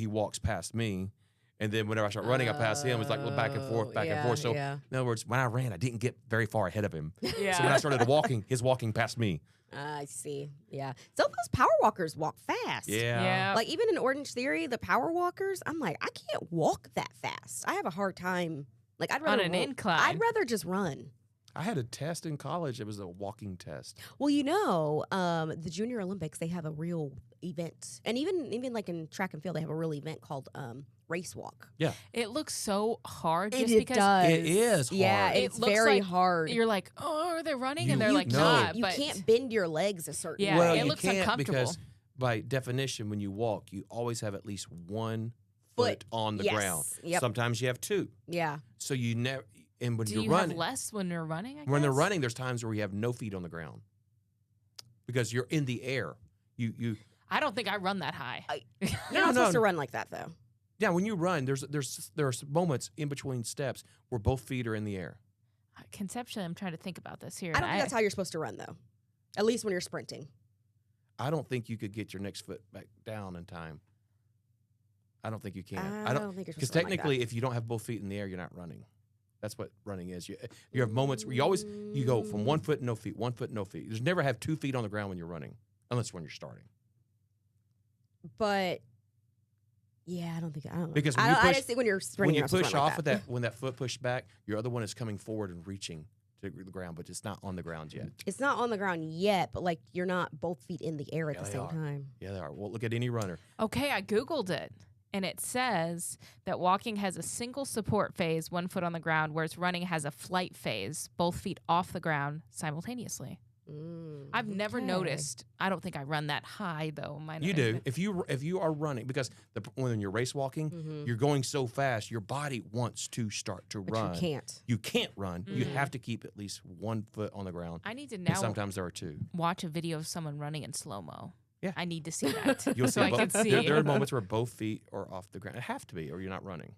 walks past me. And then whenever I start running, I pass him. It's like back and forth, back and yeah, forth. So yeah. in other words, when I ran, I didn't get very far ahead of him. Yeah. So when I started walking, his walking past me. I see. Yeah. Some of those power walkers walk fast. Yeah. Like even in Orange Theory, the power walkers, I'm like, I can't walk that fast. I have a hard time. Like I'd rather On an incline. I'd rather just run. I had a test in college. It was a walking test. Well, the Junior Olympics, they have a real event, and even like in track and field, they have a real event called race walk. It looks so hard just it because does. It is Yeah, hard. It it's looks very like hard. you're like, oh, are they running? You- And they're you- like, no. not. You but can't bend your legs a certain Yeah, well, way. it you looks can't uncomfortable. because by definition, when you walk, you always have at least one Foot. foot on the Yes. ground. Yep. Sometimes you have two. Yeah. So you never. And when do you're you running, have less when you're running? I when they're guess? running, there's times where you have no feet on the ground because you're in the air. You I don't think I run that high. You're No, not supposed no. to run like that though. yeah. When you run, there's moments in between steps where both feet are in the air. Conceptually, I'm trying to think about this here. I don't and think that's how you're supposed to run though. At least when you're sprinting. I don't think you could get your next foot back down in time. I don't think you can. I don't think you're Because supposed to run like technically, if you don't have both feet in the air, you're not running. That's what running is. You have moments where you go from 1 foot, no feet, 1 foot, no feet. There's never have 2 feet on the ground when you're running, unless when you're starting. But yeah, I don't know. Because when I, you I push- just think when you're When sprinting, you you're not supposed push to run off like of that, when that foot pushed back, your other one is coming forward and reaching to the ground, but it's not on the ground yet. It's not on the ground yet, but like you're not both feet in the air at Yeah, the they same are. time. Yeah, they are. Well, look at any runner. Okay, I Googled it. And it says that walking has a single support phase, 1 foot on the ground, whereas running has a flight phase, both feet off the ground simultaneously. I've never okay. noticed. I don't think I run that high though. You do if you are running because when you're race walking, Mhm. you're going so fast, your body wants to start to But run. you can't. You can't run. You Mm. have to keep at least 1 foot on the ground. I need to And now sometimes there are two. watch a video of someone running in slow mo. I need to see that. You'll so see I both. can see. There are moments where both feet are off the ground. It have to be, or you're not running.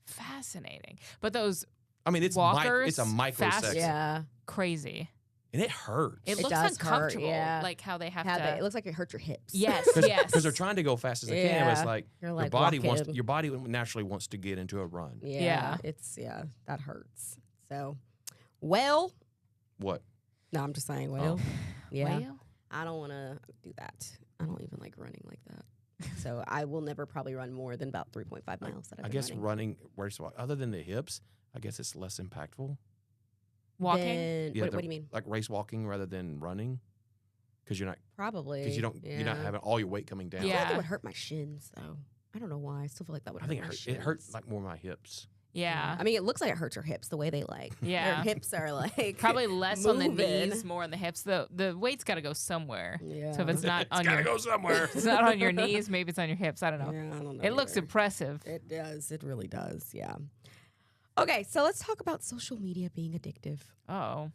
Fascinating. But those I mean, it's walkers, it's a microsecond, Yeah. crazy. and it hurts. It It looks does hurt, uncomfortable. yeah. Like how they have Have to. it looks like it hurts your hips. Yes, Because yes. they're trying to go fast as they can. But it's Yeah. like You're your like body walking. your body naturally wants to get into a run. Yeah. Yeah. That hurts. So, well, What? no, I'm just saying, well, yeah. Well, I don't want to do that. I don't even like running like that. So I will never probably run more than about 3.5 miles. That I've I been guess running. other than the hips, I guess it's less impactful. walking. Then, Yeah, what do you mean? Like race walking rather than running, because you're not Probably. because you're not yeah. having all your weight coming down. I feel like Yeah. it would hurt my shins though. I don't know why. I still feel like that would I hurt think my it shins. hurts like more my hips. Yeah. I mean, it looks like it hurts your hips the way they like. Yeah. Their hips are like Probably less on the moving. knees, more on the hips. The weight's got to go somewhere. Yeah. So if it's not on your, go somewhere. if it's not on your knees, maybe it's on your hips. I don't know. Yeah, I don't know. It looks either. impressive. It does. It really does. Yeah. Okay, so let's talk about social media being addictive. Oh,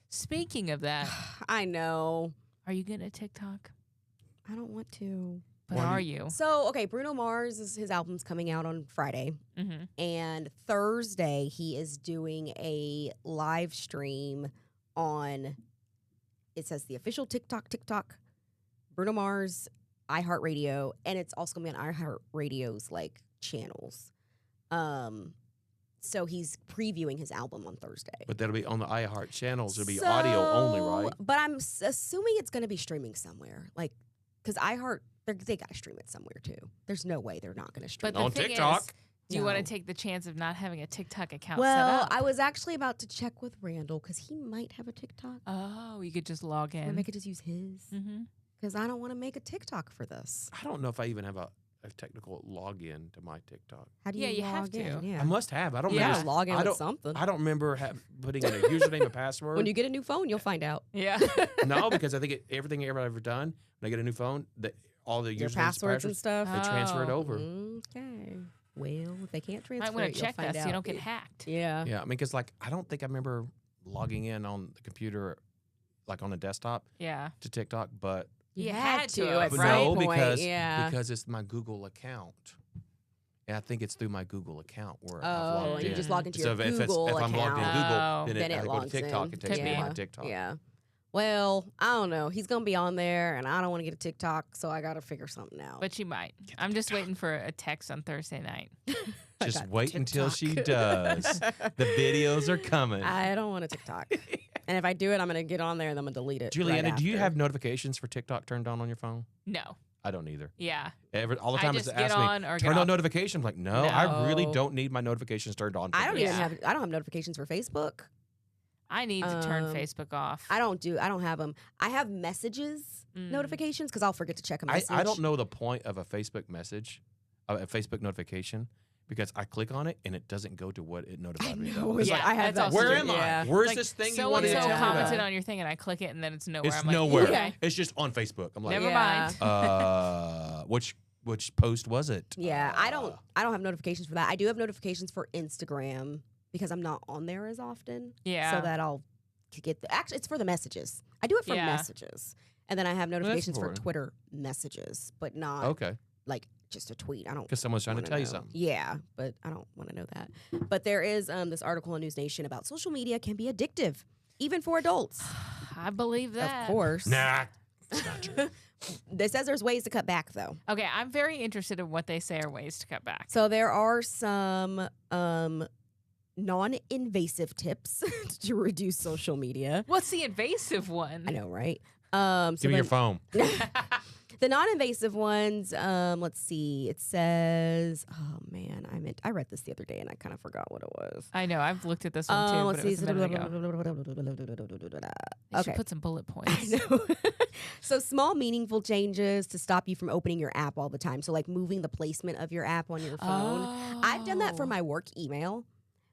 speaking of that, I know. are you getting a TikTok? I don't want to. But Why do are you- you? So, okay, Bruno Mars his album's coming out on Friday, Mm-hmm. and Thursday he is doing a live stream on. It says the official TikTok, Bruno Mars, iHeartRadio, and it's also gonna be on iHeartRadio's like channels. So he's previewing his album on Thursday. But that'll be on the iHeart channels. It'll be audio only, right? But I'm assuming it's going to be streaming somewhere, like because iHeart they got to stream it somewhere too. There's no way they're not going to stream But it. the On thing TikTok. is, do you want No. to take the chance of not having a TikTok account set Well, up? I was actually about to check with Randall because he might have a TikTok. Oh, you could just log Or in. maybe I could just use his Mm-hmm. because I don't want to make a TikTok for this. I don't know if I even have a technical login to my TikTok. How do Yeah, you you have log to. in? Yeah, I must have. I don't Yeah. remember. just log in I with don't- something. I don't remember putting in a username and password. When you get a new phone, you'll find out. Yeah. No, because I think everything I've ever done, when I get a new phone, all the Your usernames, passwords and stuff. they transfer it Oh. over. Okay. Well, if they can't transfer Might want it, to you'll check find that so out. you don't get hacked. Yeah. Yeah, I mean, because like I don't think I remember logging in on the computer, like on the desktop Yeah. to TikTok, but You had had to to, at but some right? no, point. because yeah. because it's my Google account, and I think it's through my Google account where I've Oh, logged you in. just log into So your if Google I'm account. logged in Oh. Google, Then then it I go to logs TikTok. in. It takes me to Yeah. my TikTok. Yeah. Well, I don't know. He's gonna be on there, and I don't want to get a TikTok, so I gotta figure something out. But you might. I'm just waiting for a text on Thursday night. I Just got wait until she TikTok. does. The videos are coming. I don't want a TikTok, and if I do it, I'm gonna get on there and I'm gonna delete it. Juliana, right do you after. have notifications for TikTok turned on your phone? No. I don't either. Yeah. All the I time just it's get ask on me, or turn get on off. notifications. I'm like, no, I really No. don't need my notifications turned on. for I don't this. even Yeah. have. I don't have notifications for Facebook. I need to turn Um, Facebook off. I don't have them. I have messages Mm. notifications because I'll forget to check a I message. don't know the point of a Facebook message, a Facebook notification, because I click on it and it doesn't go to what it notified me. know, about. It's Yeah, like, I have that's that. also where true. am I? Yeah. Where's Like, this thing you so wanted and to so tell me commented about? on your thing and I click it and then it's nowhere. It's I'm like, nowhere. okay. It's just on Facebook. I'm like, Never Yeah. mind. which post was it? Yeah, I don't have notifications for that. I do have notifications for Instagram because I'm not on there as often. Yeah. So that I'll get actually it's for the messages. I do it for Yeah. messages. And then I have notifications for important. Twitter messages, but not Okay, like just a tweet. I don't because someone's trying to wanna tell you know. something. Yeah, but I don't want to know that. But there is this article on News Nation about social media can be addictive, even for adults. I believe that. Of course. Nah, it's not true. It says there's ways to cut back though. Okay, I'm very interested in what they say are ways to cut back. So there are some non-invasive tips to reduce social media. What's the invasive one? I know, right? So Give me your phone. the non-invasive ones, let's see. It says, oh man, I read this the other day and I kind of forgot what it was. I know. I've looked at this one too, but Let's it was see. a minute ago. They should Okay. put some bullet I points. know. So small, meaningful changes to stop you from opening your app all the time. So like moving the placement of your app on your phone. I've done that for Oh. my work email.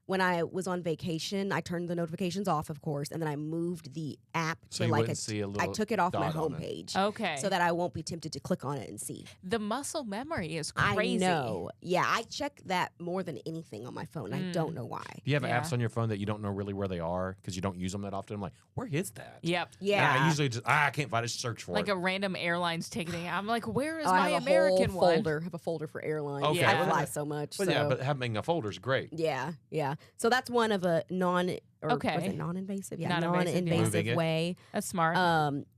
when I was on vacation, I turned the notifications off, of course, and then I moved the app So to you like wouldn't see a I little took it off my dot on it. homepage Okay. so that I won't be tempted to click on it and see. the muscle memory is crazy. I know. Yeah, I check that more than anything on my phone. I don't know why. Do you have Yeah. apps on your phone that you don't know really where they are because you don't use them that often? I'm like, where is that? Yep. Yeah. And I usually just I can't find it. Search for Like it. a random airlines ticketing. I'm like, where is Oh, my I have a American whole one? folder. I have a folder for airlines. Okay, I well, fly that- so much. But so. yeah, but having a folder is great. Yeah, yeah. So that's one of a was Okay. it non-invasive? Yeah, Non-invasive, yeah. Moving non-invasive it. way. That's smart.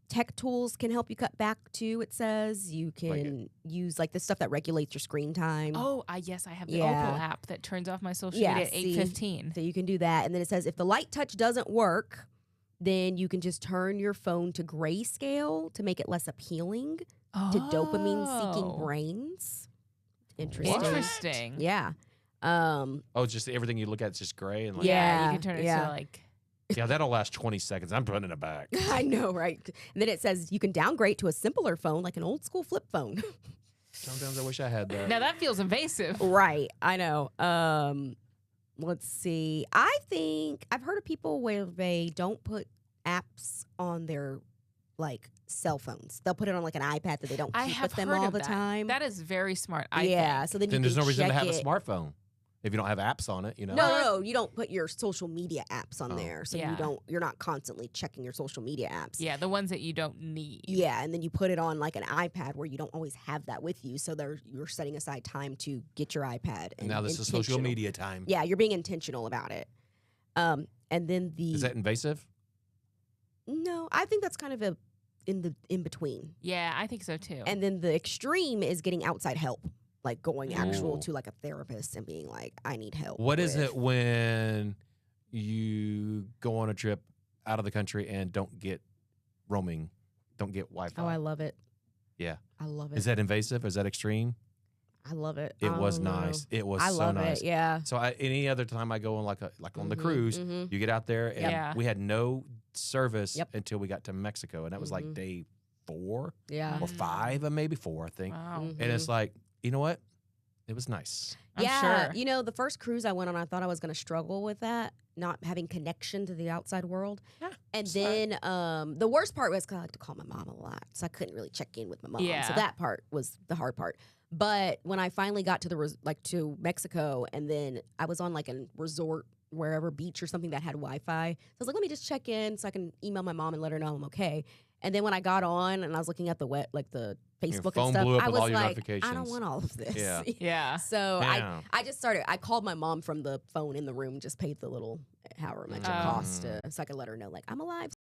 Tech tools can help you cut back too. It says you can use like the stuff that regulates your screen time. oh, yes, I have the yeah. Opal app that turns off my social Yeah, media at see? 8:15. So you can do that. And then it says if the light touch doesn't work, then you can just turn your phone to grayscale to make it less appealing to dopamine-seeking Oh. brains. Interesting. Interesting. Yeah. Oh, it's just everything you look at is just gray and like Yeah, you Yeah, can turn it yeah. to like. yeah, that'll last 20 seconds. I'm putting it back. I know, right? And then it says you can downgrade to a simpler phone, like an old school flip phone. Sometimes I wish I had that. Now that feels invasive. Right. I know. Let's see. I think I've heard of people where they don't put apps on their like cell phones. They'll put it on like an iPad that they don't I keep have with them heard all of the that. time. That is very smart. I yeah. think. So then, Then you there's can no reason to check have a it. smartphone if you don't have apps on it. You know. No, you don't put your social media apps on Oh. there, so Yeah. you're not constantly checking your social media apps. Yeah, the ones that you don't need. Yeah, and then you put it on like an iPad where you don't always have that with you, so you're setting aside time to get your iPad. And now this is social intentional. media time. Yeah, you're being intentional about it. And then Is that invasive? no, I think that's kind of in between. Yeah, I think so too. And then the extreme is getting outside help, like going actual Ooh. to like a therapist and being like, I need help. What is with- it when you go on a trip out of the country and don't get roaming, don't get Wi-Fi? Oh, I love it. Yeah. I love it. Is that invasive? Is that extreme? I love it. It I was don't know. nice. It was I so love nice. it. Yeah. So any other time I go on like on the Mhm, cruise, mhm. you get out there and Yeah. we had no service Yep. until we got to Mexico, and that was like Mhm. day 4 Yeah. or 5, and maybe 4, I think. Wow. Mhm. And it's like, you know what? It was nice. I'm yeah, sure. you know, the first cruise I went on, I thought I was going to struggle with that, not having connection to the outside world. Yeah, And sorry. then the worst part was 'cause I like to call my mom a lot, so I couldn't really check in with my mom. Yeah. So that part was the hard part. But when I finally got to to Mexico, and then I was on like a resort wherever beach or something that had Wi-Fi, so I was like, let me just check in so I can email my mom and let her know I'm okay. And then when I got on and I was looking at the the Facebook phone and stuff, blew up I with was all your like, I don't notifications. want all of this. Yeah. Yeah. So Yeah. I just started. I called my mom from the phone in the room, just paid the little however much it Oh. cost so I could let her know like I'm alive.